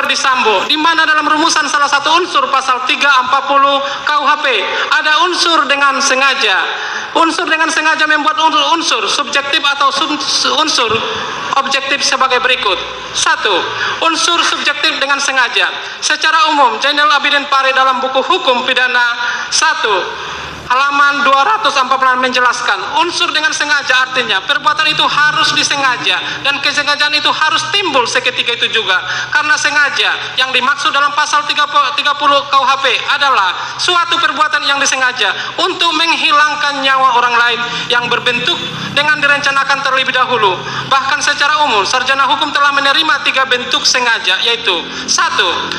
Verdi Sambo, di mana dalam rumusan salah satu unsur pasal 340 KUHP ada unsur dengan sengaja. Unsur dengan sengaja membuat unsur subjektif atau unsur objektif sebagai berikut. 1. Unsur subjektif dengan sengaja. Secara umum, Zainal Abidin Pare dalam buku Hukum Pidana 1 halaman 240 menjelaskan, unsur dengan sengaja artinya perbuatan itu harus disengaja dan kesengajaan itu harus timbul seketika itu juga. Karena sengaja yang dimaksud dalam pasal 30 KUHP adalah suatu perbuatan yang disengaja untuk menghilangkan nyawa orang lain yang berbentuk dengan direncanakan terlebih dahulu. Bahkan secara umum, sarjana hukum telah menerima 3 bentuk sengaja, yaitu 1.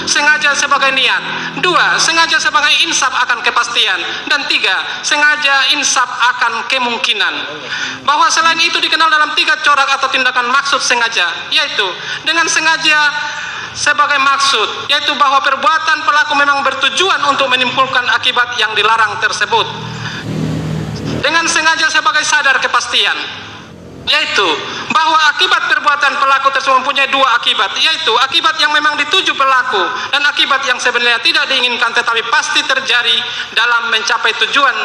Sengaja sebagai niat, 2. Sengaja sebagai insaf akan kepastian, dan 3. Sengaja insaf akan kemungkinan. Bahwa selain itu dikenal dalam 3 corak atau tindakan maksud sengaja, yaitu dengan sengaja sebagai maksud, yaitu bahwa perbuatan pelaku memang bertujuan untuk menimbulkan akibat yang dilarang tersebut. Dengan sengaja sebagai sadar kepastian, yaitu bahwa akibat perbuatan pelaku tersebut mempunyai 2 akibat, yaitu akibat yang memang dituju pelaku dan akibat yang sebenarnya tidak diinginkan tetapi pasti terjadi dalam mencapai tujuan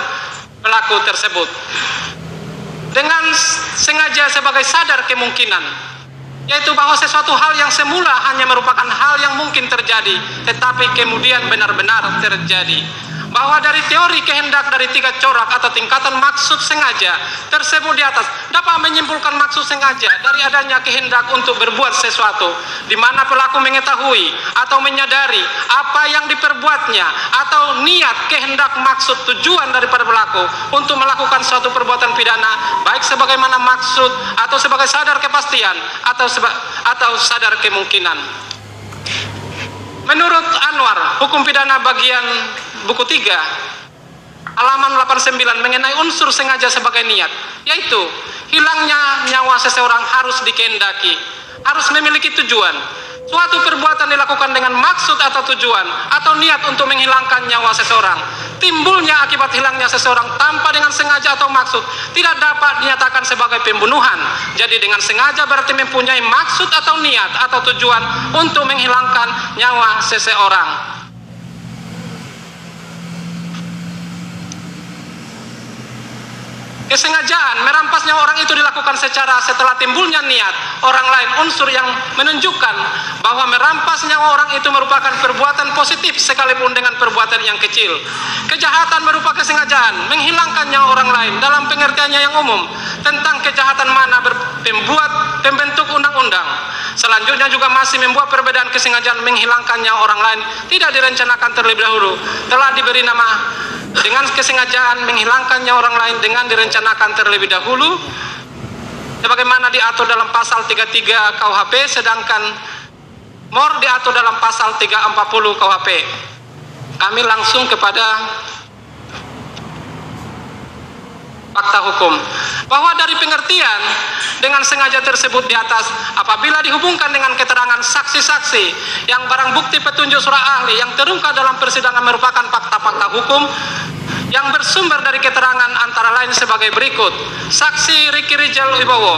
pelaku tersebut. Dengan sengaja sebagai sadar kemungkinan, yaitu bahwa sesuatu hal yang semula hanya merupakan hal yang mungkin terjadi tetapi kemudian benar-benar terjadi. Bahwa dari teori kehendak dari 3 corak atau tingkatan maksud sengaja tersebut di atas dapat menyimpulkan maksud sengaja dari adanya kehendak untuk berbuat sesuatu, di mana pelaku mengetahui atau menyadari apa yang diperbuatnya, atau niat, kehendak, maksud, tujuan daripada pelaku untuk melakukan suatu perbuatan pidana, baik sebagaimana maksud atau sebagai sadar kepastian atau sadar kemungkinan. Menurut Anwar, hukum pidana bagian buku 3 halaman 89 mengenai unsur sengaja sebagai niat, yaitu hilangnya nyawa seseorang harus dikehendaki, harus memiliki tujuan. Suatu perbuatan dilakukan dengan maksud atau tujuan atau niat untuk menghilangkan nyawa seseorang. Timbulnya akibat hilangnya seseorang tanpa dengan sengaja atau maksud tidak dapat dinyatakan sebagai pembunuhan. Jadi dengan sengaja berarti mempunyai maksud atau niat atau tujuan untuk menghilangkan nyawa seseorang. Kesengajaan merampasnya orang itu dilakukan setelah timbulnya niat orang lain, unsur yang menunjukkan bahwa merampas nyawa orang itu merupakan perbuatan positif sekalipun dengan perbuatan yang kecil. Kejahatan berupa kesengajaan menghilangkan nyawa orang lain dalam pengertiannya yang umum tentang kejahatan mana pembentuk undang-undang. Selanjutnya juga masih membuat perbedaan kesengajaan menghilangkan nyawa orang lain tidak direncanakan terlebih dahulu telah diberi nama dengan kesengajaan menghilangkan nyawa orang lain dengan direncanakan terlebih dahulu sebagaimana diatur dalam pasal 33 KUHP, sedangkan MOR diatur dalam pasal 340 KUHP. Kami langsung kepada fakta hukum, bahwa dari pengertian dengan sengaja tersebut di atas, apabila dihubungkan dengan keterangan saksi-saksi yang barang bukti petunjuk surah ahli yang terungkap dalam persidangan merupakan fakta-fakta hukum yang bersumber dari keterangan antara lain sebagai berikut. Saksi Riki Rijal Wibowo,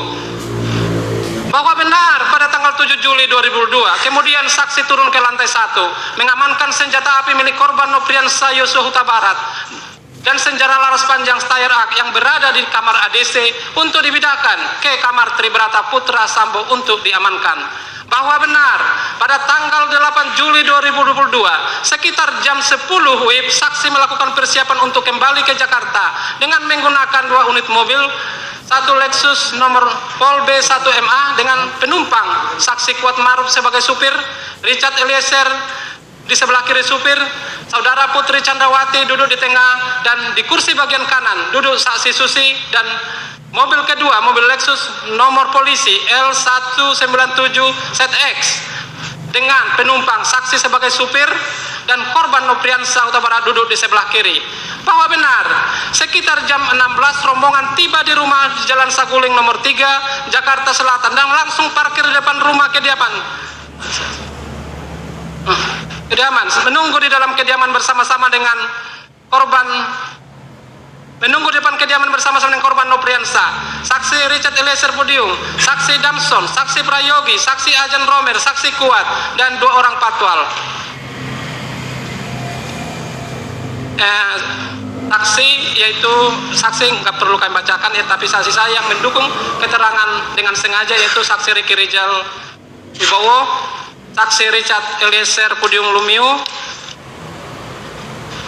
bahwa benar pada tanggal 7 Juli 2002 kemudian saksi turun ke lantai 1 mengamankan senjata api milik korban Nopriansa Yosua Huta Barat dan senjata laras panjang Steyr AK yang berada di kamar ADC untuk dipindahkan ke kamar Tribrata Putra Sambo untuk diamankan. Bahwa benar pada tanggal 8 Juli 2022 sekitar jam 10 WIB saksi melakukan persiapan untuk kembali ke Jakarta dengan menggunakan 2 unit mobil, 1 Lexus nomor Pol B1MA dengan penumpang saksi Kuat Maruf sebagai supir, Richard Eliezer di sebelah kiri supir, saudara Putri Chandrawati duduk di tengah, dan di kursi bagian kanan duduk saksi Susi, dan mobil kedua, mobil Lexus nomor polisi L197 ZX dengan penumpang saksi sebagai supir dan korban Nopriansa Huta Barat duduk di sebelah kiri. Bahwa benar sekitar jam 16 rombongan tiba di rumah di Jalan Saguling nomor 3 Jakarta Selatan dan langsung parkir di depan rumah kediaman menunggu di dalam kediaman bersama-sama dengan korban menunggu di depan kediaman bersama-sama dengan korban Nopriansa, saksi Richard Eliezer Pudium, saksi Damson, saksi Prayogi, saksi Ajan Romer, saksi Kuat, dan 2 orang patwal. Saksi yaitu saksi nggak perlu kami bacakan ya, tapi saksi saya yang mendukung keterangan dengan sengaja yaitu saksi Ricky Rijal Wibowo, saksi Richard Eliezer Pudium Lumiu.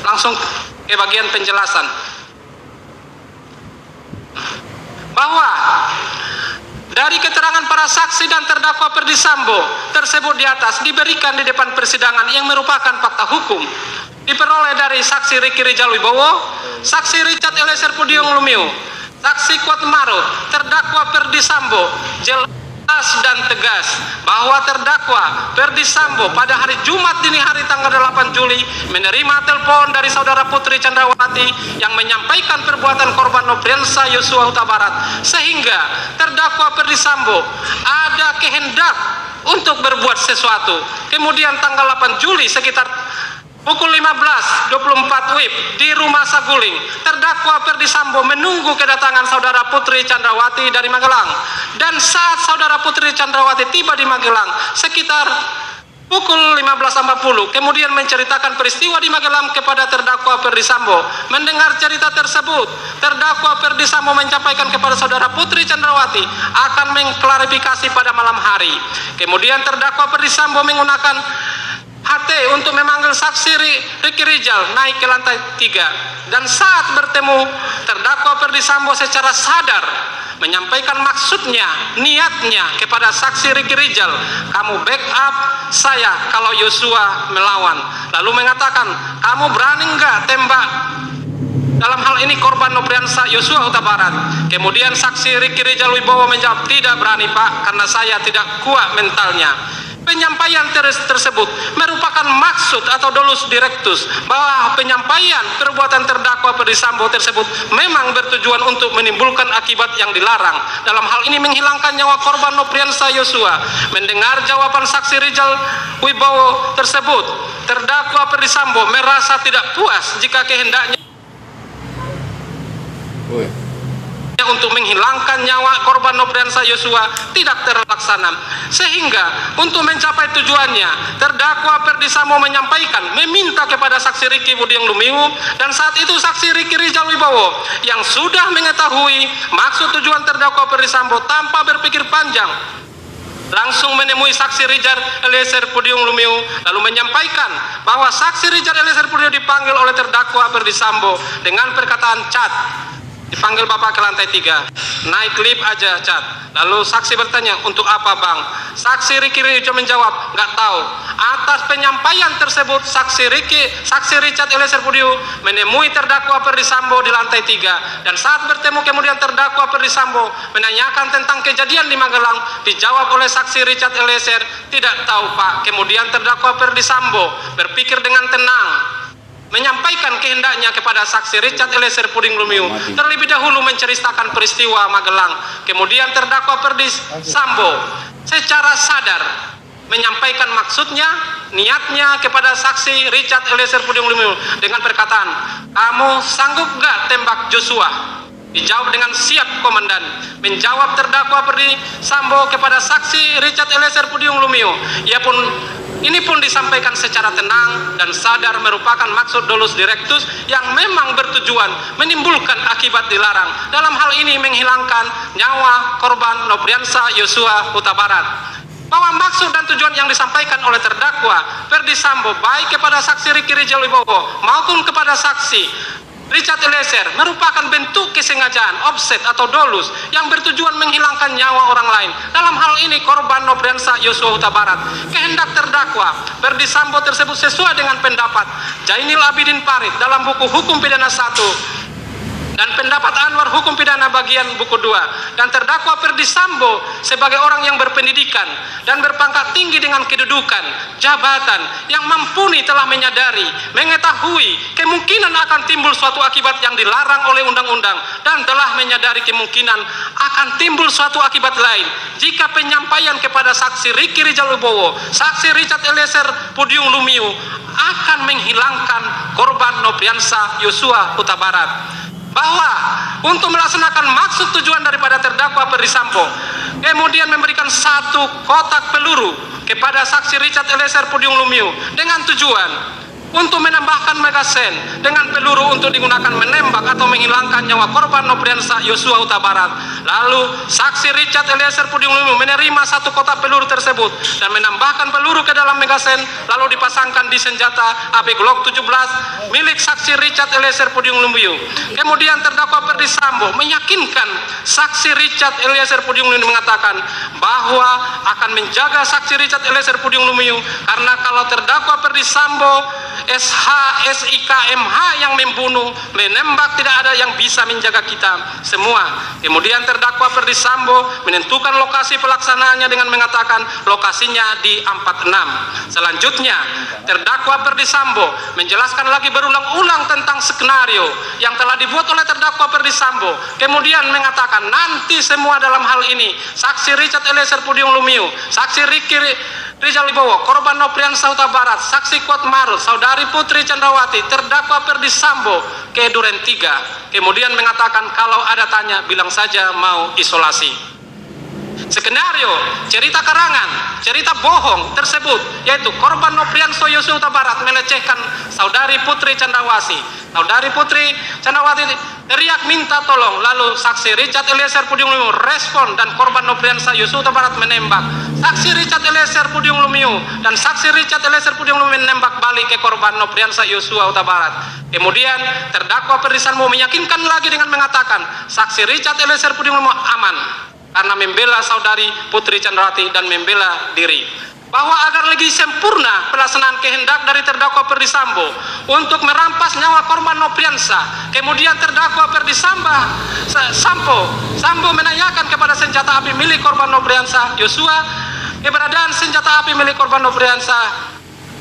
Langsung ke bagian penjelasan bahwa dari keterangan para saksi dan terdakwa Ferdy Sambo tersebut di atas diberikan di depan persidangan yang merupakan fakta hukum diperoleh dari saksi Ricky Rijal Wibowo, saksi Richard Eliezer Pudium Lumiu, saksi Kuat Maruf, terdakwa Ferdy Sambo jelas dan tegas bahwa terdakwa Ferdy Sambo pada hari Jumat dini hari tanggal 8 Juli menerima telepon dari saudara Putri Chandrawati yang menyampaikan perbuatan korban Nopriansa Yosua Huta Barat, sehingga terdakwa Ferdy Sambo ada kehendak untuk berbuat sesuatu. Kemudian tanggal 8 Juli sekitar pukul 15.24 WIB di rumah Saguling, terdakwa Ferdy Sambo menunggu kedatangan saudara Putri Chandrawati dari Magelang. Dan saat saudara Putri Chandrawati tiba di Magelang sekitar pukul 15.40, kemudian menceritakan peristiwa di Magelang kepada terdakwa Ferdy Sambo. Mendengar cerita tersebut, terdakwa Ferdy Sambo menyampaikan kepada saudara Putri Chandrawati akan mengklarifikasi pada malam hari. Kemudian terdakwa Ferdy Sambo menggunakan HT untuk memanggil saksi Ricky Rijal naik ke lantai 3, dan saat bertemu terdakwa Ferdy Sambo secara sadar menyampaikan maksudnya, niatnya kepada saksi Ricky Rijal, kamu backup saya kalau Yosua melawan, lalu mengatakan kamu berani nggak tembak dalam hal ini korban Nopriansa Yosua Huta Barat. Kemudian saksi Ricky Rijal Wibowo menjawab, tidak berani Pak, karena saya tidak kuat mentalnya. Penyampaian tersebut merupakan maksud atau dolus directus bahwa penyampaian perbuatan terdakwa Ferdy Sambo tersebut memang bertujuan untuk menimbulkan akibat yang dilarang, dalam hal ini menghilangkan nyawa korban Nopriansa Yosua. Mendengar jawaban saksi Rijal Wibowo tersebut, terdakwa Ferdy Sambo merasa tidak puas jika kehendaknya untuk menghilangkan nyawa korban Nopriansa Yosua tidak terlaksana, sehingga untuk mencapai tujuannya terdakwa Ferdy Sambo menyampaikan meminta kepada saksi Ricky Pudium Lumiu, dan saat itu saksi Ricky Rijal Wibowo yang sudah mengetahui maksud tujuan terdakwa Ferdy Sambo tanpa berpikir panjang langsung menemui saksi Richard Eliezer Pudium Lumiu, lalu menyampaikan bahwa saksi Richard Eliezer Pudium dipanggil oleh terdakwa Ferdy Sambo dengan perkataan cat, dipanggil Bapak ke lantai 3, naik lift aja cat. Lalu saksi bertanya, untuk apa Bang? Saksi Ricky Rijal menjawab, nggak tahu. Atas penyampaian tersebut, saksi Richard Eliezer Pudium menemui terdakwa Ferdy Sambo di lantai 3, dan saat bertemu kemudian terdakwa Ferdy Sambo menanyakan tentang kejadian di Magelang. Dijawab oleh saksi Richard Eliezer, tidak tahu Pak. Kemudian terdakwa Ferdy Sambo berpikir dengan tenang menyampaikan kehendaknya kepada saksi Richard Eliezer Pudium Lumiu terlebih dahulu menceritakan peristiwa Magelang. Kemudian terdakwa Ferdy Sambo secara sadar menyampaikan maksudnya, niatnya kepada saksi Richard Eliezer Pudium Lumiu dengan perkataan, kamu sanggup gak tembak Joshua? Dijawab dengan siap komandan. Menjawab terdakwa Ferdy Sambo kepada saksi Richard Eliezer Pudium Lumiu, ini pun disampaikan secara tenang dan sadar merupakan maksud dolus directus yang memang bertujuan menimbulkan akibat dilarang, dalam hal ini menghilangkan nyawa korban Nopriansa Yosua Huta Barat. Bahwa maksud dan tujuan yang disampaikan oleh terdakwa Ferdy Sambo baik kepada saksi Ricky Rijal Wibowo maupun kepada saksi Richard Eliezer merupakan bentuk kesengajaan, offset atau dolus yang bertujuan menghilangkan nyawa orang lain, dalam hal ini korban Nopriansa Yosua Huta Barat. Kehendak terdakwa Ferdy Sambo tersebut sesuai dengan pendapat Jainil Abidin Farid dalam buku Hukum Pidana 1 dan pendapat Anwar Hukum Pidana bagian buku 2, dan terdakwa Ferdy Sambo sebagai orang yang berpendidikan dan berpangkat tinggi dengan kedudukan, jabatan yang mumpuni telah menyadari, mengetahui kemungkinan akan timbul suatu akibat yang dilarang oleh undang-undang, dan telah menyadari kemungkinan akan timbul suatu akibat lain jika penyampaian kepada saksi Ricky Rijal Wibowo, saksi Richard Eliezer Pudium Lumiu akan menghilangkan korban Nopriansa Yosua Huta Barat. bahwa untuk melaksanakan maksud tujuan daripada terdakwa Ferdi Sambo, kemudian memberikan 1 kotak peluru kepada saksi Richard Eliezer Pudium Lumiu dengan tujuan untuk menambahkan magazen dengan peluru untuk digunakan menembak atau menghilangkan nyawa korban Nofriansah Yosua Huta Barat. Lalu saksi Richard Eliezer Pudium Lumiu menerima 1 kotak peluru tersebut dan menambahkan peluru ke dalam magazen, lalu dipasangkan di senjata AP Glock 17 milik saksi Richard Eliezer Pudium Lumiu. Kemudian terdakwa Ferdi Sambo meyakinkan saksi Richard Eliezer Pudium Lumiu mengatakan bahwa akan menjaga saksi Richard Eliezer Pudium Lumiu karena kalau terdakwa Ferdi Sambo SH, SIK, MH yang membunuh, menembak, tidak ada yang bisa menjaga kita semua. Kemudian terdakwa Ferdi Sambo menentukan lokasi pelaksanaannya dengan mengatakan lokasinya di 46. Selanjutnya, terdakwa Ferdi Sambo menjelaskan lagi berulang-ulang tentang skenario yang telah dibuat oleh terdakwa Ferdi Sambo. Kemudian mengatakan nanti semua dalam hal ini saksi Richard Eliezer Pudium Lumiu, saksi Ricky Rizal Wibowo, korban Nofriansah Huta Barat, saksi Kuat Maruf, saudari Putri Candrawati, terdakwa Ferdi Sambo ke Duren 3. Kemudian mengatakan kalau ada tanya bilang saja mau isolasi. Skenario, cerita karangan, cerita bohong tersebut yaitu korban Nofriansah Yosua Huta Barat melecehkan saudari Putri Candrawati. Saudari Putri Candrawati teriak minta tolong, lalu saksi Richard Eliezer Pudium Lumiu respon dan korban Nofriansah Yosua Huta Barat menembak. Saksi Richard Eliezer Pudium Lumiu dan saksi Richard Eliezer Pudium Lumiu menembak balik ke korban Nofriansah Yosua Huta Barat. Kemudian terdakwa Ferdi Sambo meyakinkan lagi dengan mengatakan saksi Richard Eliezer Pudium Lumiu aman karena membela saudari Putri Candrawati dan membela diri. Bahwa agar lebih sempurna pelaksanaan kehendak dari terdakwa Ferdi Sambo untuk merampas nyawa korban Nofriansah, kemudian terdakwa Ferdi Sambo menanyakan kepada senjata api milik korban Nofriansah Yosua, keberadaan senjata api milik korban Nofriansah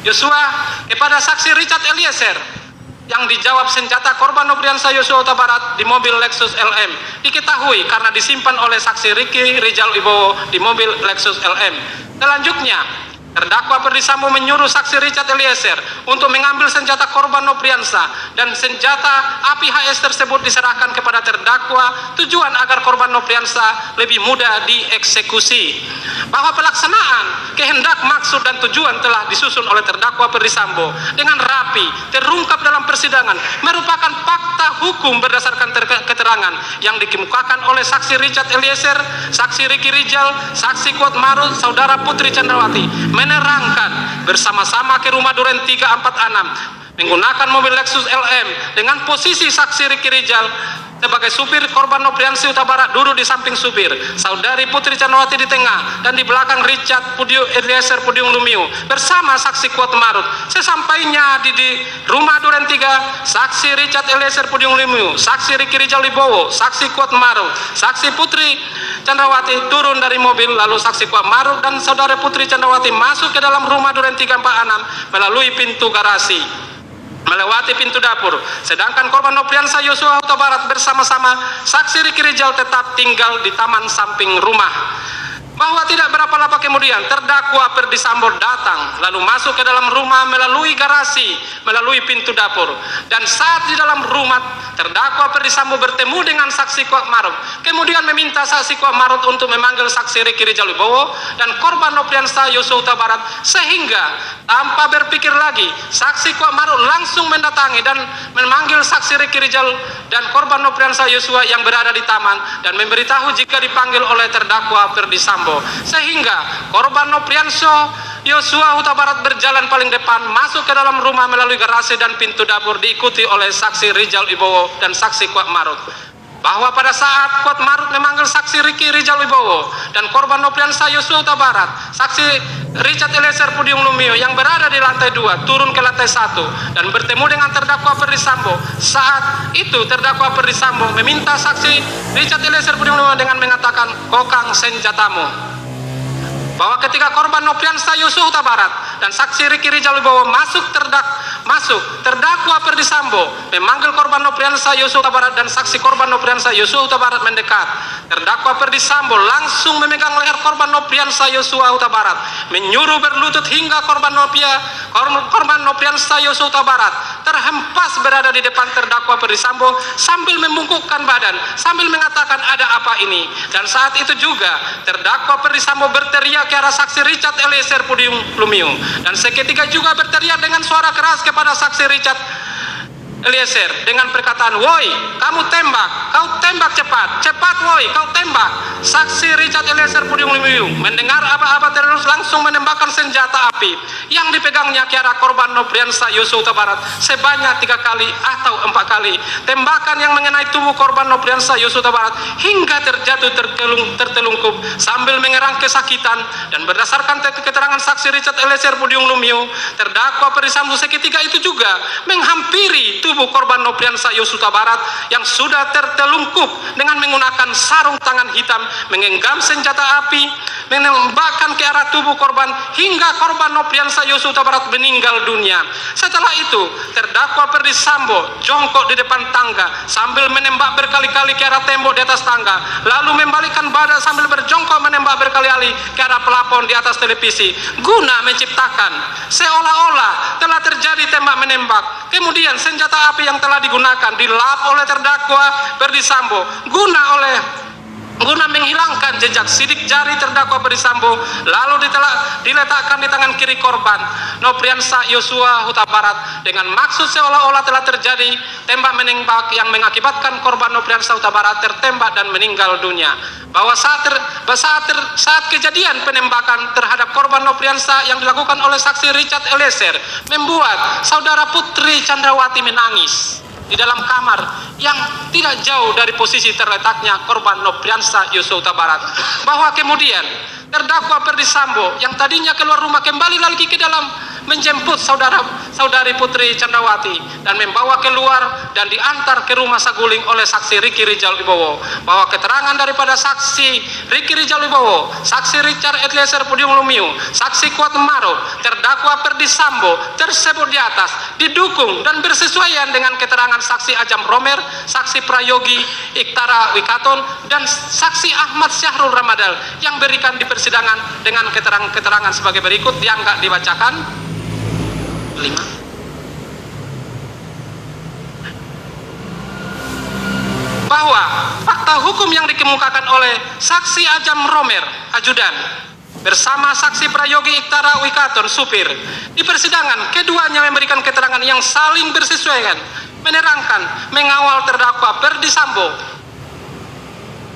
Yosua kepada saksi Richard Eliezer, yang dijawab senjata korban Nofriansah Yosua Huta Barat di mobil Lexus LM diketahui karena disimpan oleh saksi Ricky Rizal Wibowo di mobil Lexus LM. Selanjutnya, terdakwa Ferdi Sambo menyuruh saksi Richard Eliezer untuk mengambil senjata korban Nofriansah dan senjata api HS tersebut diserahkan kepada terdakwa tujuan agar korban Nofriansah lebih mudah dieksekusi. Bahwa pelaksanaan kehendak, maksud dan tujuan telah disusun oleh terdakwa Ferdi Sambo dengan rapi, terungkap dalam persidangan, merupakan fakta hukum berdasarkan keterangan yang dikemukakan oleh saksi Richard Eliezer, saksi Ricky Rizal, saksi Kuat Maruf, saudara Putri Candrawati menerangkan bersama-sama ke rumah Duren 346 menggunakan mobil Lexus LM dengan posisi saksi Ricky Rizal sebagai supir, korban Nofriansah Huta Barat duduk di samping supir, saudari Putri Candrawati di tengah, dan di belakang Richard Eliezer Pudium Lumiu bersama saksi Kuat Maruf. Sesampainya di rumah Duren 3, saksi Richard Eliezer Pudium Lumiu, saksi Ricky Rizal Wibowo, saksi Kuat Maruf, saksi Putri Candrawati turun dari mobil, lalu saksi Kuat Maruf dan saudara Putri Candrawati masuk ke dalam rumah Duren 346 melalui pintu garasi, melewati pintu dapur, sedangkan korban Nofriansah Yosua Huta Barat bersama-sama saksi Ricky Rizal tetap tinggal di taman samping rumah. Bahwa tidak berapa lama kemudian terdakwa Ferdi Sambo datang lalu masuk ke dalam rumah melalui garasi, melalui pintu dapur, dan saat di dalam rumah terdakwa Ferdi Sambo bertemu dengan saksi Kuat Maruf, kemudian meminta saksi Kuat Maruf untuk memanggil saksi Ricky Rizal Wibowo dan korban Nofriansah Yosua Huta Barat, sehingga tanpa berpikir lagi saksi Kuat Maruf langsung mendatangi dan memanggil saksi Ricky Rizal dan korban Nofriansah Yosua yang berada di taman dan memberitahu jika dipanggil oleh terdakwa Ferdi Sambo, sehingga korban Nofriansah Yosua Huta Barat berjalan paling depan masuk ke dalam rumah melalui garasi dan pintu dapur diikuti oleh saksi Rizal Wibowo dan saksi Kuat Maruf. Bahwa pada saat Kuat Maruf memanggil saksi Ricky Rizal Wibowo dan korban Nofriansah Yosua Huta Barat, saksi Richard Eliezer Pudium Lumiu yang berada di lantai 2 turun ke lantai 1 dan bertemu dengan terdakwa Ferdi Sambo. Saat itu terdakwa Ferdi Sambo meminta saksi Richard Eliezer Pudium Lumiu dengan mengatakan kokang senjatamu. Bahwa ketika korban Nofriansah Yosua Huta Barat dan saksi Ricky Rizal Wibowo masuk, terdakwa Ferdi Sambo memanggil korban Nofriansah Yosua Huta Barat dan saksi korban Nofriansah Yosua Huta Barat mendekat. Terdakwa Ferdi Sambo langsung memegang leher korban Nofriansah Yosua Huta Barat, menyuruh berlutut hingga korban Nofriansah Yosua Huta Barat terhempas berada di depan terdakwa Perdisambo sambil membungkukkan badan, sambil mengatakan ada apa ini. Dan saat itu juga terdakwa Perdisambo berteriak ke arah saksi Richard Eliezer Pudium Lumiu, dan seketika juga berteriak dengan suara keras kepada saksi Richard Eliezer dengan perkataan, "Woi, kamu tembak, kau tembak cepat, cepat woi, kau tembak." Saksi Richard Eliezer Pudium Lumiu mendengar aba-aba terus langsung menembakkan senjata api yang dipegangnya ke arah korban Nopriansah Yosua Huta Barat sebanyak 3 kali atau 4 kali. Tembakan yang mengenai tubuh korban Nopriansah Yosua Huta Barat hingga terjatuh tertelungkup sambil mengerang kesakitan. Dan berdasarkan keterangan saksi Richard Eliezer Pudium Lumiu, terdakwa Perdisambo seketika itu juga menghampiri tubuh korban Nopriansah Yosua Huta Barat yang sudah tertelungkup dengan menggunakan sarung tangan hitam, menggenggam senjata api, menembakkan ke arah tubuh korban hingga korban Nopriansah Yosua Huta Barat meninggal dunia. Setelah itu, terdakwa Perdisambo jongkok di depan tangga sambil menembak berkali-kali ke arah tembok di atas tangga, lalu membalikkan badan sambil berjongkok menembak berkali-kali ke arah plafon di atas televisi guna menciptakan seolah-olah telah terjadi tembak menembak. Kemudian senjata api yang telah digunakan dilap oleh terdakwa Perdisambo guna menghilangkan jejak sidik jari terdakwa Perdisambo, lalu diletakkan di tangan kiri korban Nopriansah Yosua Huta Barat dengan maksud seolah-olah telah terjadi tembak menembak yang mengakibatkan korban Nopriansah Huta Barat tertembak dan meninggal dunia. Bahwa saat kejadian penembakan terhadap korban Nopriansah yang dilakukan oleh saksi Richard Eliezer membuat saudara Putri Chandrawati menangis di dalam kamar yang tidak jauh dari posisi terletaknya korban Nopriansah Yosua Huta Barat. Bahwa kemudian terdakwa Perdisambo yang tadinya keluar rumah kembali lagi ke dalam menjemput saudari Putri Chandrawati dan membawa keluar dan diantar ke rumah Saguling oleh saksi Ricky Rijal Wibowo. Bahwa keterangan daripada saksi Ricky Rijal Wibowo, saksi Richard Eliezer Pudium Lumiu, saksi Kuat Maruf, terdakwa Perdisambo tersebut di atas didukung dan bersesuaian dengan keterangan saksi Ajam Romer, saksi Prayogi Iktara Wikaton, dan saksi Ahmad Syahrul Ramadal yang berikan di persidangan dengan keterangan sebagai berikut. Dianggap dibacakan. 5. Bahwa fakta hukum yang dikemukakan oleh saksi Ajam Romer, ajudan, bersama saksi Prayogi Iktara Wikaton, supir, di persidangan keduanya memberikan keterangan yang saling bersesuaian, menerangkan mengawal terdakwa Perdisambo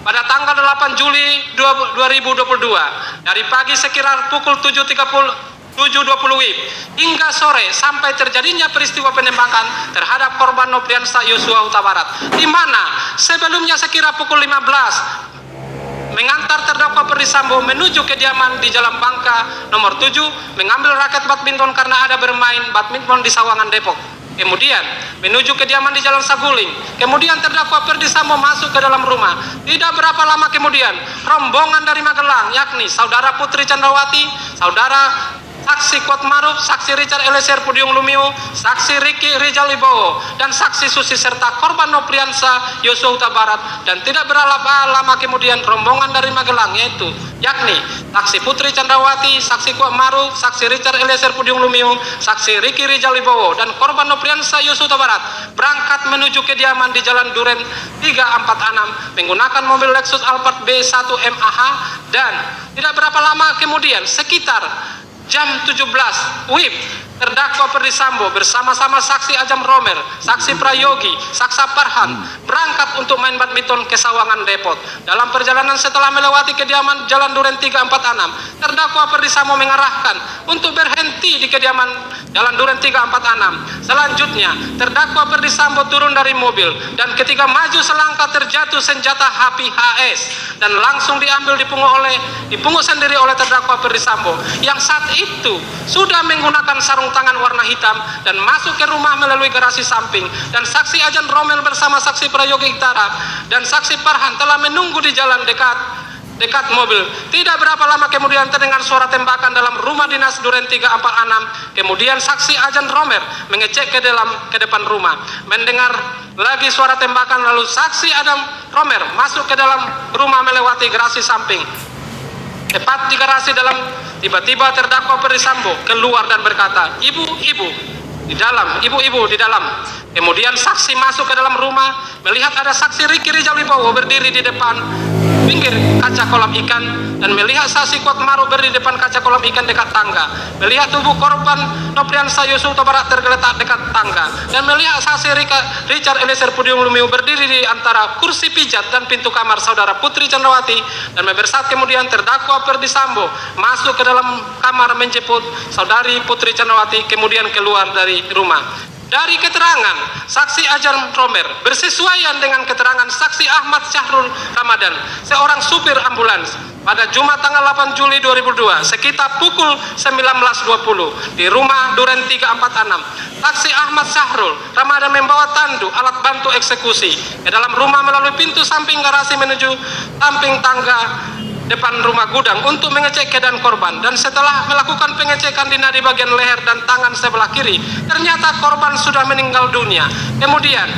pada tanggal 8 Juli 2022 dari pagi sekitar pukul 7.20 WIB hingga sore sampai terjadinya peristiwa penembakan terhadap korban Nopriansah Yosua Huta Barat, di mana sebelumnya sekira pukul 15 mengantar terdakwa Perdisambo menuju kediaman di Jalan Bangka nomor 7 mengambil raket badminton karena ada bermain badminton di Sawangan Depok. Kemudian menuju kediaman di Jalan Saguling. Kemudian terdakwa Perdisambo masuk ke dalam rumah. Tidak berapa lama kemudian rombongan dari Magelang, yakni saudara Putri Chandrawati, saudara saksi Kuat Maruf, saksi Richard Eliezer Pudium Lumiu, saksi Ricky Rijal Wibowo, dan saksi Susi serta korban Nopriansah Yosua Huta Barat. Dan tidak berapa lama kemudian rombongan dari Magelang, yaitu yakni saksi Putri Chandrawati, saksi Kuat Maruf, saksi Richard Eliezer Pudium Lumiu, saksi Ricky Rijal Wibowo, dan korban Nopriansah Yosua Huta Barat berangkat menuju kediaman di Jalan Duren 346 menggunakan mobil Lexus Alphard B1 MAH. Dan tidak berapa lama kemudian sekitar jam 17 WIB terdakwa Perdisambo bersama-sama saksi Ajam Romer, saksi Prayogi, Saksa Parhan berangkat untuk main badminton ke Sawangan Depok. Dalam perjalanan setelah melewati kediaman Jalan Duren 346, terdakwa Perdisambo mengarahkan untuk berhenti di kediaman Jalan Duren 346. Selanjutnya, terdakwa Perdisambo turun dari mobil dan ketika maju selangkah terjatuh senjata HPHS dan langsung dipungut sendiri oleh terdakwa Perdisambo yang saat itu sudah menggunakan sarung tangan warna hitam dan masuk ke rumah melalui garasi samping. Dan saksi Ajam Romer bersama saksi Prayogi Iktara dan saksi Parhan telah menunggu di jalan dekat mobil. Tidak berapa lama kemudian terdengar suara tembakan dalam rumah dinas Duren 346. Kemudian saksi Ajam Romer mengecek ke depan rumah, mendengar lagi suara tembakan, lalu saksi Ajam Romer masuk ke dalam rumah melewati garasi samping. Tepat di garasi dalam, tiba-tiba terdakwa Perdisambo keluar dan berkata, "Ibu, di dalam, ibu-ibu di dalam. Kemudian saksi masuk ke dalam rumah, melihat ada saksi Riki Rijal Wibowo berdiri di depan pinggir kaca kolam ikan, dan melihat saksi Kuat Maruf berdiri di depan kaca kolam ikan dekat tangga, melihat tubuh korban Nopriansa Yosua Huta Barat tergeletak dekat tangga, dan melihat saksi Richard Eliezer Pudium Lumiu berdiri di antara kursi pijat dan pintu kamar saudara Putri Candrawati. Dan bebersaat kemudian terdakwa Ferdy Sambo masuk ke dalam kamar menjemput saudari Putri Candrawati, kemudian keluar dari rumah. Dari keterangan saksi Ajam Romer bersesuaian dengan keterangan saksi Ahmad Syahrul Ramadan, seorang supir ambulans, pada Jumat tanggal 8 Juli 2002 sekitar pukul 19.20 di rumah Duren 346. Saksi Ahmad Syahrul Ramadan membawa tandu alat bantu eksekusi ke dalam rumah melalui pintu samping garasi menuju samping tangga depan rumah gudang untuk mengecek keadaan korban, dan setelah melakukan pengecekan di nadi bagian leher dan tangan sebelah kiri, ternyata korban sudah meninggal dunia. Kemudian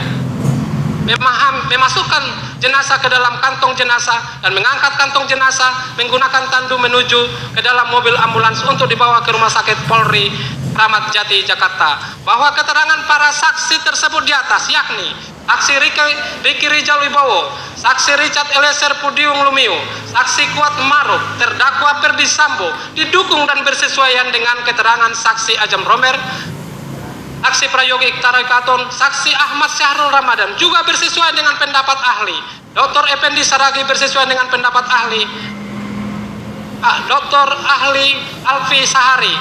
memasukkan jenazah ke dalam kantong jenazah dan mengangkat kantong jenazah menggunakan tandu menuju ke dalam mobil ambulans untuk dibawa ke Rumah Sakit Polri Kramat Jati, Jakarta. Bahwa keterangan para saksi tersebut di atas, yakni saksi Riki Rijal Wibowo, saksi Richard Eliezer Pudium Lumiu, saksi Kuat Maruf, terdakwa Ferdy Sambo, didukung dan bersesuaian dengan keterangan saksi Ajam Romer, saksi Prayogi Iktara Katon, saksi Ahmad Syahrul Ramadan, juga bersesuaian dengan pendapat ahli Dr. Effendi Saragi, bersesuaian dengan pendapat ahli Dr. Ahli Alfi Sahari,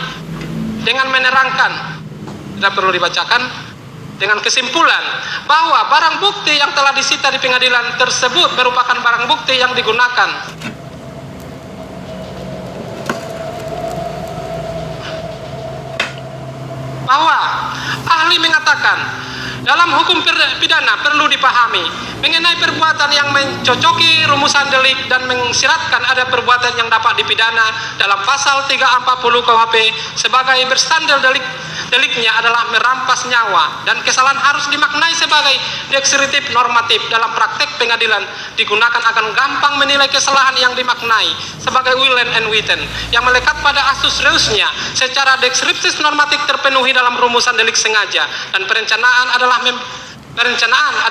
dengan menerangkan, tidak perlu dibacakan, dengan kesimpulan bahwa barang bukti yang telah disita di pengadilan tersebut merupakan barang bukti yang digunakan bahwa ahli mengatakan dalam hukum pidana perlu dipahami mengenai perbuatan yang mencocoki rumusan delik dan mengisyaratkan ada perbuatan yang dapat dipidana dalam pasal 340 KUHP sebagai bersandar deliknya adalah merampas nyawa, dan kesalahan harus dimaknai sebagai deskriptif normatif dalam praktek pengadilan digunakan akan gampang menilai kesalahan yang dimaknai sebagai willen and witten yang melekat pada asus reusnya secara deskriptif normatif terpenuhi dalam rumusan delik sengaja, dan perencanaan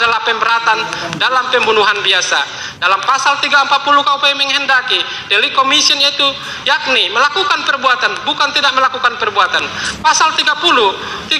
adalah pemberatan dalam pembunuhan biasa. Dalam pasal 340 KUHP menghendaki delik commission, yaitu yakni melakukan perbuatan bukan tidak melakukan perbuatan. Pasal 340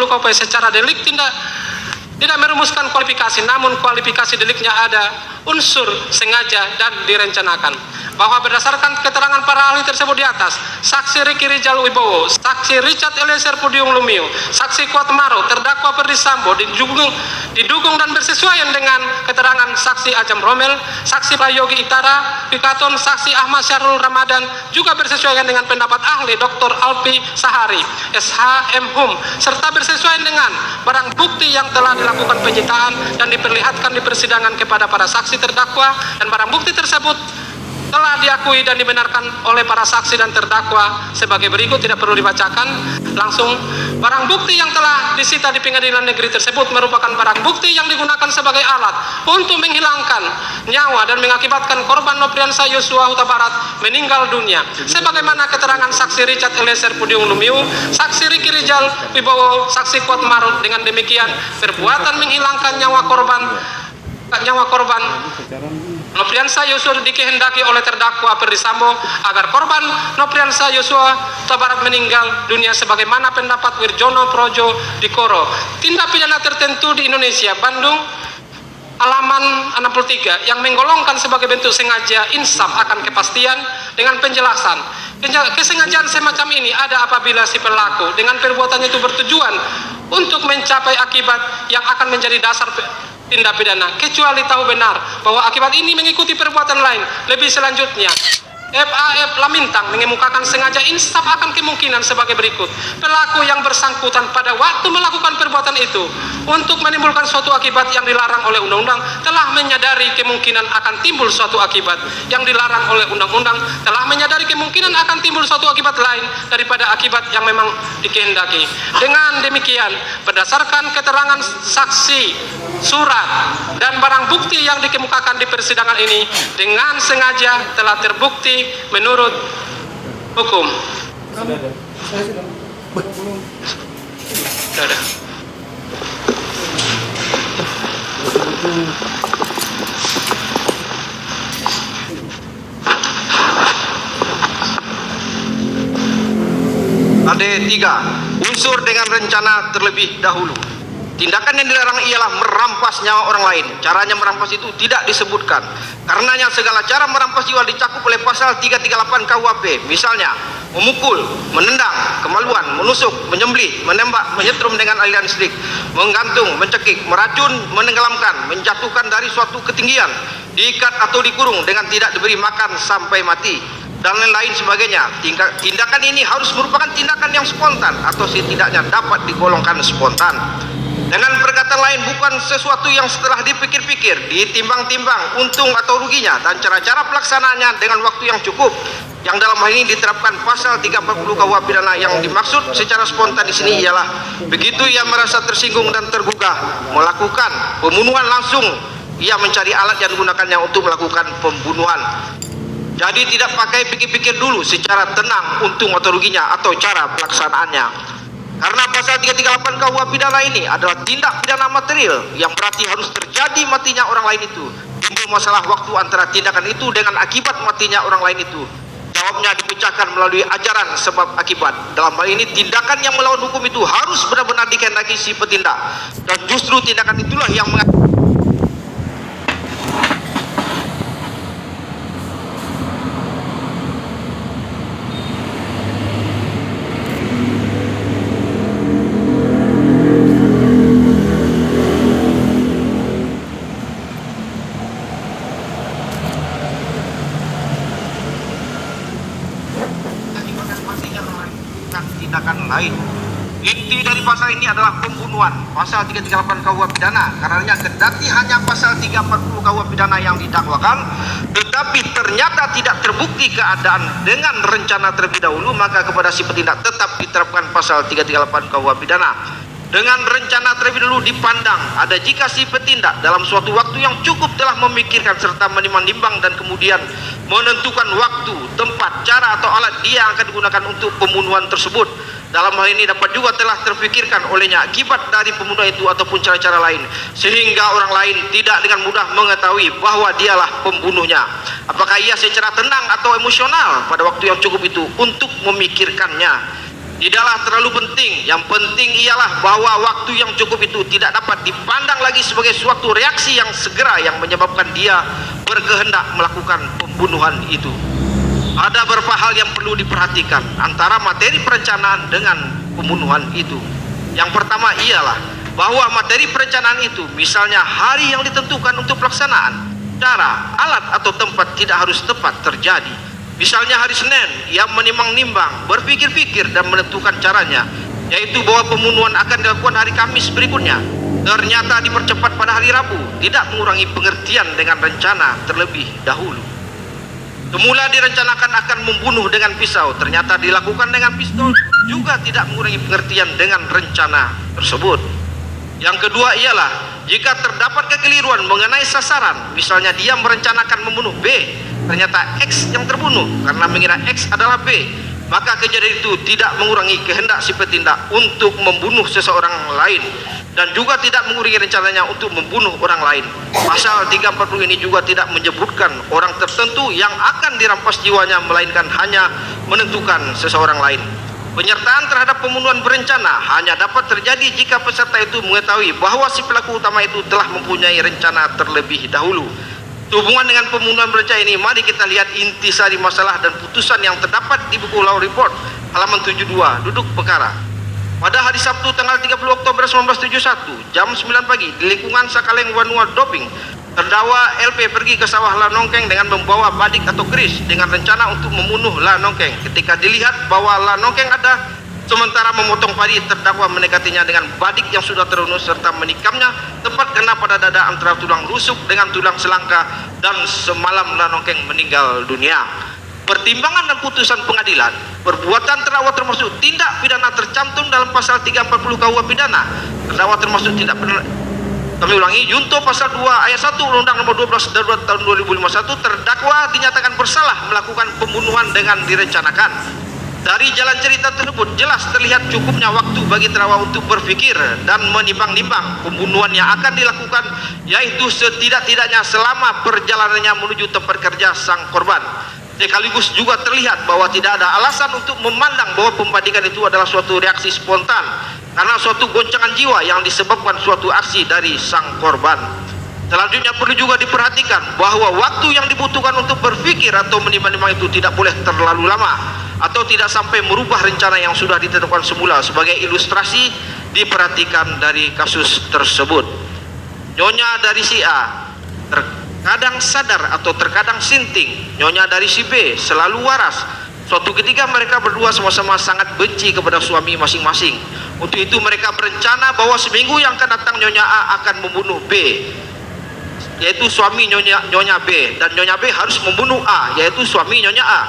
KUHP secara delik tidak merumuskan kualifikasi, namun kualifikasi deliknya ada unsur sengaja dan direncanakan. Bahwa berdasarkan keterangan para ahli tersebut di atas, saksi Riki Rijal Wibowo, saksi Richard Eliezer Pudium Lumiu, saksi Kuat Maruf, terdakwa Ferdy Sambo didukung dan bersesuaian dengan keterangan saksi Ajam Romel, saksi Prayogi Iktara Pikaton, saksi Ahmad Syahrul Ramadan, juga bersesuaian dengan pendapat ahli Dr. Alfi Sahari, SHM Hum, serta bersesuaian dengan barang bukti yang telah dilakukan penyitaan dan diperlihatkan di persidangan kepada para saksi terdakwa, dan barang bukti tersebut telah diakui dan dibenarkan oleh para saksi dan terdakwa sebagai berikut, tidak perlu dibacakan langsung. Barang bukti yang telah disita di pengadilan negeri tersebut merupakan barang bukti yang digunakan sebagai alat untuk menghilangkan nyawa dan mengakibatkan korban Nopriansa Yosua Huta Barat meninggal dunia, sebagaimana keterangan saksi Richard Eliezer Pudium Lumiu, saksi Riki Rijal Wibowo, saksi Kuat Maruf. Dengan demikian, perbuatan menghilangkan nyawa korban Nopriansa Yosua dikehendaki oleh terdakwa Ferdy Sambo agar korban Nopriansa Yosua Huta Barat meninggal dunia sebagaimana pendapat Wirjono Projo Dikoro, tindak pidana tertentu di Indonesia, Bandung, halaman 63, yang menggolongkan sebagai bentuk sengaja insaf akan kepastian dengan penjelasan. Kesengajaan semacam ini ada apabila si pelaku dengan perbuatannya itu bertujuan untuk mencapai akibat yang akan menjadi dasar tindak pidana, kecuali tahu benar bahwa akibat ini mengikuti perbuatan lain. Lebih selanjutnya, FAF Lamintang mengemukakan sengaja insaf akan kemungkinan sebagai berikut. Pelaku yang bersangkutan pada waktu melakukan perbuatan itu untuk menimbulkan suatu akibat yang dilarang oleh undang-undang telah menyadari kemungkinan akan timbul suatu akibat yang dilarang oleh undang-undang, telah menyadari kemungkinan akan timbul suatu akibat lain daripada akibat yang memang dikehendaki. Dengan demikian, berdasarkan keterangan saksi, surat, dan barang bukti yang dikemukakan di persidangan ini, dengan sengaja telah terbukti menurut hukum. Sudah. AD3, unsur dengan rencana terlebih dahulu. Tindakan yang dilarang ialah merampas nyawa orang lain. Caranya merampas itu tidak disebutkan. Karenanya segala cara merampas jiwa dicakup oleh pasal 338 KUHP. Misalnya, memukul, menendang, kemaluan, menusuk, menyembelih, menembak, menyetrum dengan aliran listrik, menggantung, mencekik, meracun, menenggelamkan, menjatuhkan dari suatu ketinggian, diikat atau dikurung dengan tidak diberi makan sampai mati, dan lain-lain sebagainya. Tindakan ini harus merupakan tindakan yang spontan atau setidaknya dapat digolongkan spontan. Dengan perkataan lain, bukan sesuatu yang setelah dipikir-pikir, ditimbang-timbang untung atau ruginya dan cara-cara pelaksanaannya dengan waktu yang cukup. Yang dalam hal ini diterapkan pasal 340 KUH pidana. Yang dimaksud secara spontan di sini ialah begitu ia merasa tersinggung dan tergugah melakukan pembunuhan, langsung ia mencari alat yang digunakannya untuk melakukan pembunuhan. Jadi tidak pakai pikir-pikir dulu secara tenang untung atau ruginya atau cara pelaksanaannya. Karena pasal 338 KUH pidana ini adalah tindak pidana material yang berarti harus terjadi matinya orang lain itu. Timbul masalah waktu antara tindakan itu dengan akibat matinya orang lain itu. Jawabnya dipecahkan melalui ajaran sebab akibat. Dalam hal ini tindakan yang melawan hukum itu harus benar-benar dikehendaki si petindak. Dan justru tindakan itulah yang tindakan lain. Inti dari pasal ini adalah pembunuhan. Pasal 338 KUH pidana. Karenanya kendati hanya pasal 340 KUH pidana yang didakwakan, tetapi ternyata tidak terbukti keadaan dengan rencana terlebih dahulu, maka kepada si petindak tetap diterapkan pasal 338 KUH pidana. Dengan rencana terlebih dahulu dipandang ada jika si petindak dalam suatu waktu yang cukup telah memikirkan serta menimbang-nimbang dan kemudian menentukan waktu, tempat, cara atau alat dia akan digunakan untuk pembunuhan tersebut. Dalam hal ini dapat juga telah terfikirkan olehnya akibat dari pembunuhan itu ataupun cara-cara lain, sehingga orang lain tidak dengan mudah mengetahui bahwa dialah pembunuhnya. Apakah ia secara tenang atau emosional pada waktu yang cukup itu untuk memikirkannya tidaklah terlalu penting. Yang penting ialah bahwa waktu yang cukup itu tidak dapat dipandang lagi sebagai suatu reaksi yang segera yang menyebabkan dia berkehendak melakukan pembunuhan itu. Ada beberapa hal yang perlu diperhatikan antara materi perencanaan dengan pembunuhan itu. Yang pertama ialah bahwa materi perencanaan itu, misalnya hari yang ditentukan untuk pelaksanaan, cara, alat atau tempat tidak harus tepat terjadi. Misalnya hari Senin, ia menimbang-nimbang, berpikir-pikir dan menentukan caranya, yaitu bahwa pembunuhan akan dilakukan hari Kamis berikutnya. Ternyata dipercepat pada hari Rabu, tidak mengurangi pengertian dengan rencana terlebih dahulu. Semula direncanakan akan membunuh dengan pisau, ternyata dilakukan dengan pistol, juga tidak mengurangi pengertian dengan rencana tersebut. Yang kedua ialah jika terdapat kekeliruan mengenai sasaran, misalnya dia merencanakan membunuh B, ternyata X yang terbunuh karena mengira X adalah B, maka kejadian itu tidak mengurangi kehendak si petindak untuk membunuh seseorang lain dan juga tidak mengurangi rencananya untuk membunuh orang lain. Pasal 340 ini juga tidak menyebutkan orang tertentu yang akan dirampas jiwanya, melainkan hanya menentukan seseorang lain. Penyertaan terhadap pembunuhan berencana hanya dapat terjadi jika peserta itu mengetahui bahwa si pelaku utama itu telah mempunyai rencana terlebih dahulu. Sehubungan dengan pembunuhan berencana ini, mari kita lihat intisari masalah dan putusan yang terdapat di buku Law Report halaman 72, duduk perkara. Pada hari Sabtu tanggal 30 Oktober 1971 jam 9 pagi di lingkungan Sakaleng Wanua Doping, terdakwa LP pergi ke sawah Lanongkeng dengan membawa badik atau keris dengan rencana untuk membunuh Lanongkeng. Ketika dilihat bahwa Lanongkeng ada sementara memotong padi, terdakwa mendekatinya dengan badik yang sudah terunus serta menikamnya tepat kena pada dada antara tulang rusuk dengan tulang selangka, dan semalam Lanongkeng meninggal dunia. Pertimbangan dan putusan pengadilan, perbuatan terdakwa termasuk tindak pidana tercantum dalam pasal 340 KUH pidana. Terdakwa termasuk tindak pidana, kami ulangi, junto pasal 2 ayat 1 Undang-Undang nomor 12 tahun 2051, terdakwa dinyatakan bersalah melakukan pembunuhan dengan direncanakan. Dari jalan cerita tersebut jelas terlihat cukupnya waktu bagi terdakwa untuk berpikir dan menimbang-nimbang pembunuhan yang akan dilakukan, yaitu setidak-tidaknya selama perjalanannya menuju tempat kerja sang korban. Sekaligus juga terlihat bahwa tidak ada alasan untuk memandang bahwa pembandingan itu adalah suatu reaksi spontan karena suatu goncangan jiwa yang disebabkan suatu aksi dari sang korban. Selanjutnya perlu juga diperhatikan bahwa waktu yang dibutuhkan untuk berpikir atau menimbang-nimbang itu tidak boleh terlalu lama atau tidak sampai merubah rencana yang sudah ditetapkan semula. Sebagai ilustrasi, diperhatikan dari kasus tersebut. Nyonya dari si A terkadang sadar atau terkadang sinting. Nyonya dari si B selalu waras. Suatu ketika mereka berdua sama-sama sangat benci kepada suami masing-masing. Untuk itu mereka berencana bahwa seminggu yang akan datang Nyonya A akan membunuh B, yaitu suami Nyonya B, dan Nyonya B harus membunuh A, yaitu suami Nyonya A.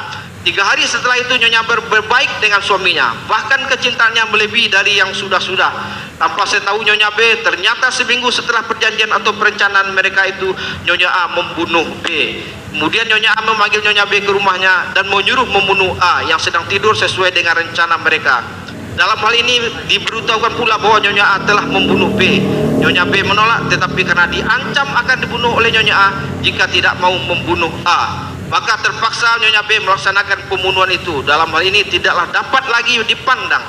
3 hari setelah itu Nyonya berbaik dengan suaminya, bahkan kecintaannya melebihi dari yang sudah-sudah. Tanpa saya tahu Nyonya B, ternyata seminggu setelah perjanjian atau perencanaan mereka itu, Nyonya A membunuh B. Kemudian Nyonya A memanggil Nyonya B ke rumahnya dan menyuruh membunuh A yang sedang tidur sesuai dengan rencana mereka. Dalam hal ini diberitahukan pula bahwa Nyonya A telah membunuh B. Nyonya B menolak, tetapi karena diancam akan dibunuh oleh Nyonya A jika tidak mau membunuh A, maka terpaksa Nyonya B melaksanakan pembunuhan itu. Dalam hal ini tidaklah dapat lagi dipandang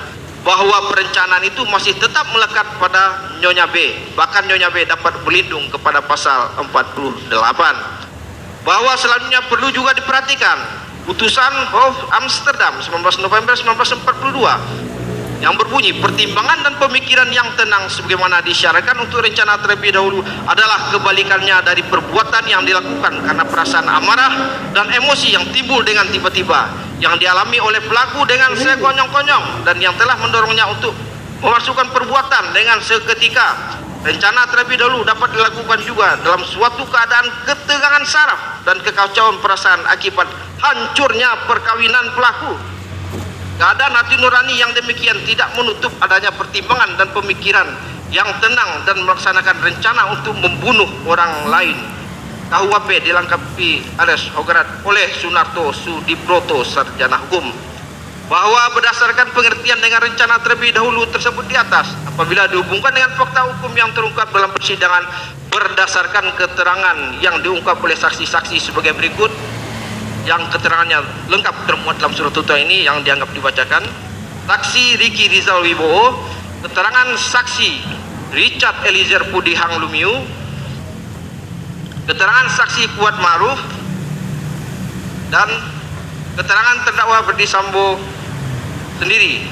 bahwa perencanaan itu masih tetap melekat pada Nyonya B. Bahkan Nyonya B dapat berlindung kepada pasal 48. Bahwa selanjutnya perlu juga diperhatikan putusan Hof Amsterdam 19 November 1942 yang berbunyi, pertimbangan dan pemikiran yang tenang sebagaimana disyaratkan untuk rencana terlebih dahulu adalah kebalikannya dari perbuatan yang dilakukan karena perasaan amarah dan emosi yang timbul dengan tiba-tiba, yang dialami oleh pelaku dengan sekonyong-konyong dan yang telah mendorongnya untuk memasukkan perbuatan dengan seketika. Rencana terlebih dahulu dapat dilakukan juga dalam suatu keadaan ketegangan saraf dan kekacauan perasaan akibat hancurnya perkawinan pelaku. Keadaan hati nurani yang demikian tidak menutup adanya pertimbangan dan pemikiran yang tenang dan melaksanakan rencana untuk membunuh orang lain. KUHP dilengkapi alias Hogarat oleh Sunarto Sudibroto, Sarjana Hukum, bahwa berdasarkan pengertian dengan rencana terlebih dahulu tersebut di atas, apabila dihubungkan dengan fakta hukum yang terungkap dalam persidangan berdasarkan keterangan yang diungkap oleh saksi-saksi sebagai berikut, yang keterangannya lengkap termuat dalam surat tuntutan ini yang dianggap dibacakan. Saksi Ricky Rizal Wibowo, keterangan saksi Richard Eliezer Pudihang Lumiu, keterangan saksi Kuat Maruf, dan keterangan terdakwa Ferdy Sambo sendiri.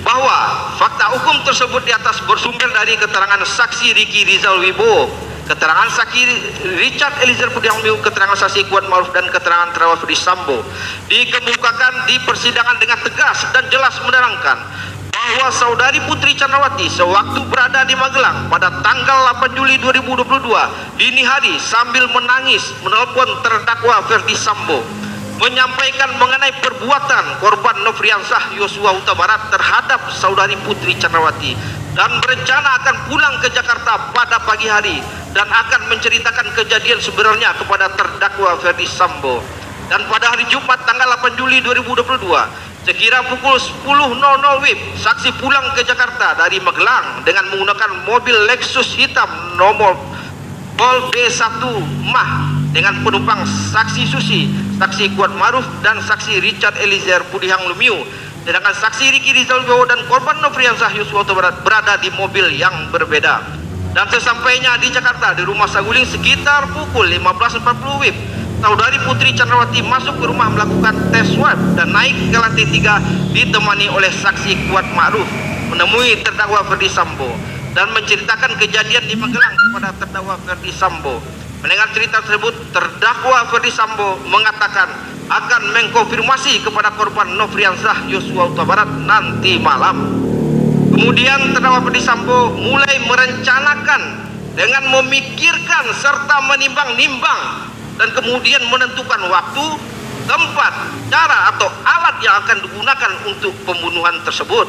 Bahwa fakta hukum tersebut di atas bersumber dari keterangan saksi Ricky Rizal Wibowo, keterangan saksi Richard Eliezer Pudihang Lumiu, keterangan saksi Kuat Maruf, dan keterangan terdakwa Ferdy Sambo dikemukakan di persidangan dengan tegas dan jelas menerangkan bahwa saudari Putri Chandrawati sewaktu berada di Magelang pada tanggal 8 Juli 2022 dini hari sambil menangis menelpon terdakwa Ferdy Sambo menyampaikan mengenai perbuatan korban Nofriansah Yosua Huta Barat terhadap saudari Putri Chandrawati dan berencana akan pulang ke Jakarta pada pagi hari dan akan menceritakan kejadian sebenarnya kepada terdakwa Ferdy Sambo. Dan pada hari Jumat tanggal 8 Juli 2022 sekira pukul 10.00 WIB, saksi pulang ke Jakarta dari Magelang dengan menggunakan mobil Lexus hitam nomor Pol B1 Mah dengan penumpang saksi Susi, saksi Kuat Maruf, dan saksi Richard Eliezer Pudihang Lumiu. Sedangkan saksi Ricky Rizal Wibowo dan korban Nofriansah Yosua Huta Barat berada di mobil yang berbeda. Dan sesampainya di Jakarta di rumah Saguling sekitar pukul 15.40 WIB, saudari Putri Chandrawati masuk ke rumah melakukan tes swab dan naik ke lantai 3 ditemani oleh saksi Kuat Ma'ruf menemui terdakwa Ferdy Sambo dan menceritakan kejadian di Magelang kepada terdakwa Ferdy Sambo. Mendengar cerita tersebut, terdakwa Ferdy Sambo mengatakan akan mengkonfirmasi kepada korban Nofriansah Yosua Huta Barat nanti malam. Kemudian terdakwa Ferdy Sambo mulai merencanakan dengan memikirkan serta menimbang-nimbang dan kemudian menentukan waktu, tempat, cara atau alat yang akan digunakan untuk pembunuhan tersebut.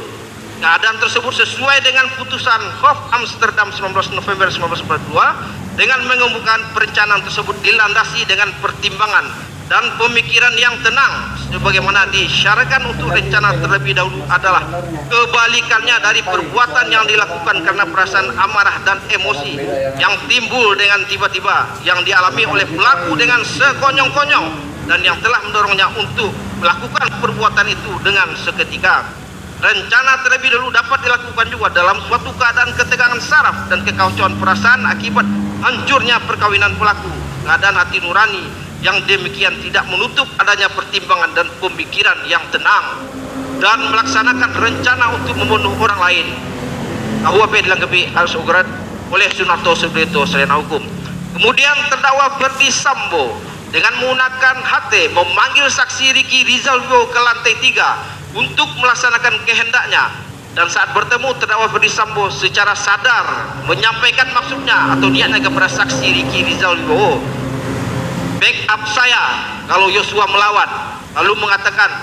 Keadaan tersebut sesuai dengan putusan Hof Amsterdam 19 November 1942 dengan mengemukakan perencanaan tersebut dilandasi dengan pertimbangan dan pemikiran yang tenang sebagaimana disyaratkan untuk rencana terlebih dahulu adalah kebalikannya dari perbuatan yang dilakukan karena perasaan amarah dan emosi yang timbul dengan tiba-tiba yang dialami oleh pelaku dengan sekonyong-konyong dan yang telah mendorongnya untuk melakukan perbuatan itu dengan seketika. Rencana terlebih dahulu dapat dilakukan juga dalam suatu keadaan ketegangan saraf dan kekacauan perasaan akibat hancurnya perkawinan pelaku. Keadaan hati nurani yang demikian tidak menutup adanya pertimbangan dan pemikiran yang tenang dan melaksanakan rencana untuk membunuh orang lain. KUHP dilanggapi harus ugaran oleh Sunarto Subrito Sarjana Hukum. Kemudian terdakwa Ferdi Sambo dengan menggunakan HT memanggil saksi Ricky Rizal Wibowo ke lantai 3 untuk melaksanakan kehendaknya, dan saat bertemu terdakwa Ferdi Sambo secara sadar menyampaikan maksudnya atau niatnya kepada saksi Ricky Rizal Wibowo, backup saya kalau Yosua melawan, lalu mengatakan,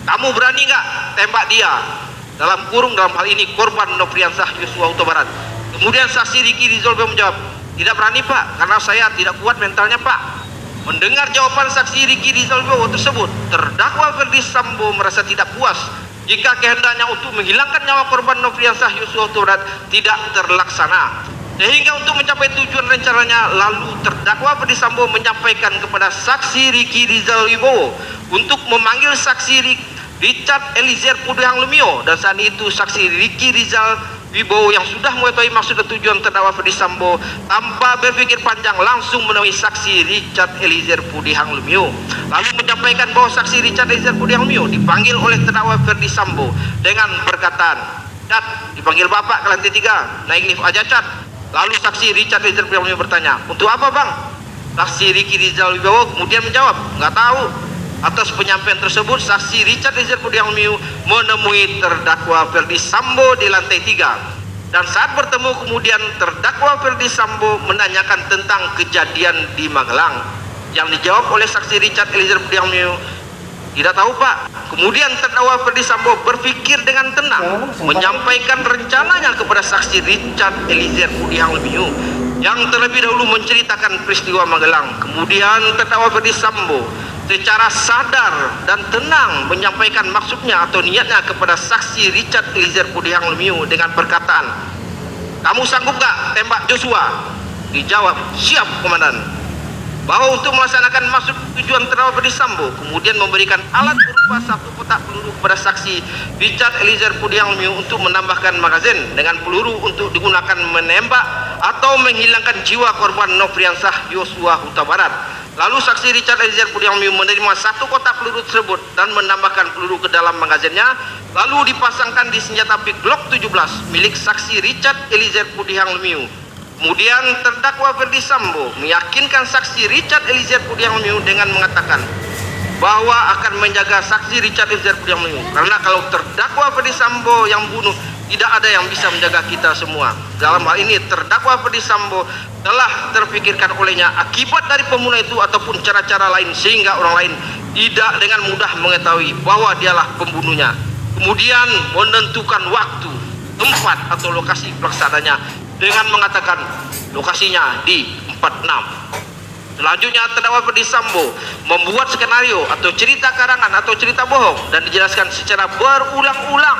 kamu berani nggak tembak dia, dalam kurung dalam hal ini korban Nofriansah Yosua Huta Barat. Kemudian saksi Ricky Rizal Wibowo menjawab, tidak berani Pak, karena saya tidak kuat mentalnya Pak. Mendengar jawaban saksi Ricky Rizal Wibowo tersebut, terdakwa Ferdi Sambo merasa tidak puas jika kehendaknya untuk menghilangkan nyawa korban Nofriansah Yosua Huta Barat tidak terlaksana. Sehingga untuk mencapai tujuan rencananya, lalu terdakwa Ferdi Sambo menyampaikan kepada saksi Ricky Rizal Wibowo untuk memanggil saksi Richard Eliezer Pudihang Lumiu, dan saat itu saksi Ricky Rizal Wibowo yang sudah mengetahui maksud dan tujuan terdakwa Ferdi Sambo tanpa berpikir panjang langsung menemui saksi Richard Eliezer Pudihang Lumiu, lalu menyampaikan bahwa saksi Richard Eliezer Pudihang Lumiu dipanggil oleh terdakwa Ferdi Sambo dengan perkataan, Cat, dipanggil Bapak ke lantai 3, naik lift aja Cat. Lalu saksi Richard Eliezer Pudihang Lumiu bertanya, untuk apa Bang? Saksi Ricky Rizal Wibowo kemudian menjawab, nggak tahu. Atas penyampaian tersebut, saksi Richard Eliezer Pudihang Lumiu menemui terdakwa Ferdi Sambo di lantai 3, dan saat bertemu kemudian terdakwa Ferdi Sambo menanyakan tentang kejadian di Magelang. Yang dijawab oleh saksi Richard Eliezer Pudihang Lumiu, tidak tahu Pak. Kemudian terdakwa Ferdi Sambo berpikir dengan tenang menyampaikan rencananya kepada saksi Richard Eliezer Pudihang Lumiu yang terlebih dahulu menceritakan peristiwa Magelang. Kemudian terdakwa Ferdi Sambo secara sadar dan tenang menyampaikan maksudnya atau niatnya kepada saksi Richard Eliezer Pudihang Lumiu dengan perkataan, kamu sanggup gak tembak Joshua? Dijawab, siap Komandan. Bahwa untuk melaksanakan maksud tujuan terdakwa Ferdi Sambo kemudian memberikan alat berupa satu kotak peluru kepada saksi Richard Eliezer Pudihang Lumiu untuk menambahkan magazin dengan peluru untuk digunakan menembak atau menghilangkan jiwa korban Nofriansah Yosua Huta Barat. Lalu saksi Richard Eliezer Pudihang Lumiu menerima satu kotak peluru tersebut dan menambahkan peluru ke dalam magazinnya, lalu dipasangkan di senjata api Glock 17 milik saksi Richard Eliezer Pudihang Lumiu. Kemudian terdakwa Ferdi Sambo meyakinkan saksi Richard Eliezer Pudihang Lumiu dengan mengatakan bahwa akan menjaga saksi Richard Eliezer Pudihang Lumiu, karena kalau terdakwa Ferdi Sambo yang bunuh, tidak ada yang bisa menjaga kita semua. Dalam hal ini terdakwa Ferdi Sambo telah terpikirkan olehnya akibat dari pembunuhan itu ataupun cara-cara lain sehingga orang lain tidak dengan mudah mengetahui bahwa dialah pembunuhnya. Kemudian menentukan waktu, tempat atau lokasi pelaksananya dengan mengatakan lokasinya di 46. Selanjutnya terdakwa Ferdi Sambo membuat skenario atau cerita karangan atau cerita bohong dan dijelaskan secara berulang-ulang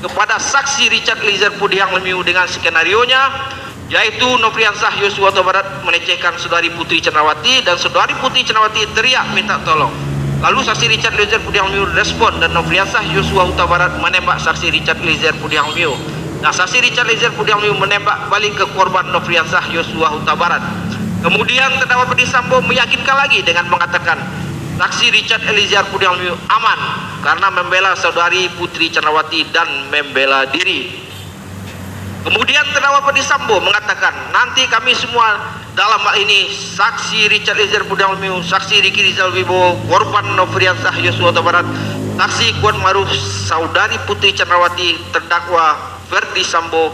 kepada saksi Richard Eliezer Pudihang Lumiu dengan skenarionya, yaitu Nofriansah Yosua Huta Barat melecehkan saudari Putri Cenrawati dan saudari Putri Cenrawati teriak minta tolong. Lalu saksi Richard Eliezer Pudihang Lumiu respon dan Nofriansah Yosua Huta Barat menembak saksi Richard Eliezer Pudihang Lumiu. Nah, saksi Richard Eliezer Pudihang Lumiu menembak balik ke korban Nofriansah Yosua Huta Barat. Kemudian terdakwa Ferdi Sambo meyakinkan lagi dengan mengatakan saksi Richard Eliezer Pudihang Lumiu aman karena membela saudari Putri Cenrawati dan membela diri. Kemudian terdakwa Ferdi Sambo mengatakan nanti kami semua, dalam hal ini saksi Richard Eliezer Pudihang Lumiu, saksi Ricky Rizal Wibowo, korban Nofriansah Yosua Huta Barat, saksi Kuat Maruf, saudari Putri Cenrawati, terdakwa Ferdi Sambo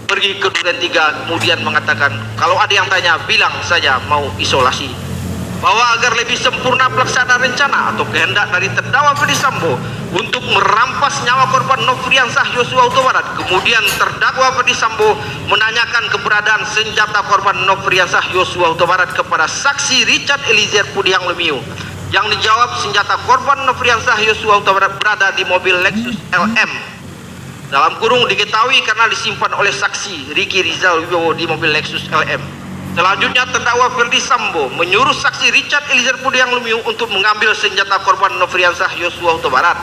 pergi ke Duren 3 kemudian mengatakan kalau ada yang tanya bilang saja mau isolasi. Bahwa agar lebih sempurna pelaksanaan rencana atau kehendak dari terdakwa Ferdi Sambo untuk merampas nyawa korban Nofriansah Yosua Huta Barat, kemudian terdakwa Ferdi Sambo menanyakan keberadaan senjata korban Nofriansah Yosua Huta Barat kepada saksi Richard Eliezer Pudihang Lumiu Yang dijawab, senjata korban Nofriansah Yosua Huta Barat berada di mobil Lexus LM. Dalam kurung diketahui karena disimpan oleh saksi Ricky Rizal Wibowo di mobil Lexus LM. Selanjutnya terdakwa Ferdi Sambo menyuruh saksi Richard Eliezer Pudiang Lumiu untuk mengambil senjata korban Nofriansah Yosua Huta Barat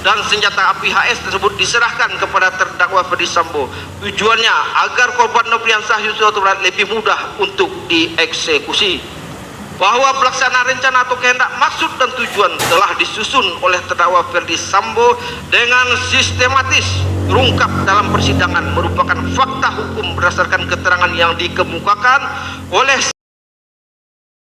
dan senjata api HS tersebut diserahkan kepada terdakwa Ferdi Sambo. Tujuannya agar korban Nofriansah Yosua Huta Barat lebih mudah untuk dieksekusi. Bahwa pelaksanaan rencana atau kehendak, maksud dan tujuan telah disusun oleh terdakwa Ferdi Sambo dengan sistematis, terungkap dalam persidangan, merupakan fakta hukum berdasarkan keterangan yang dikemukakan oleh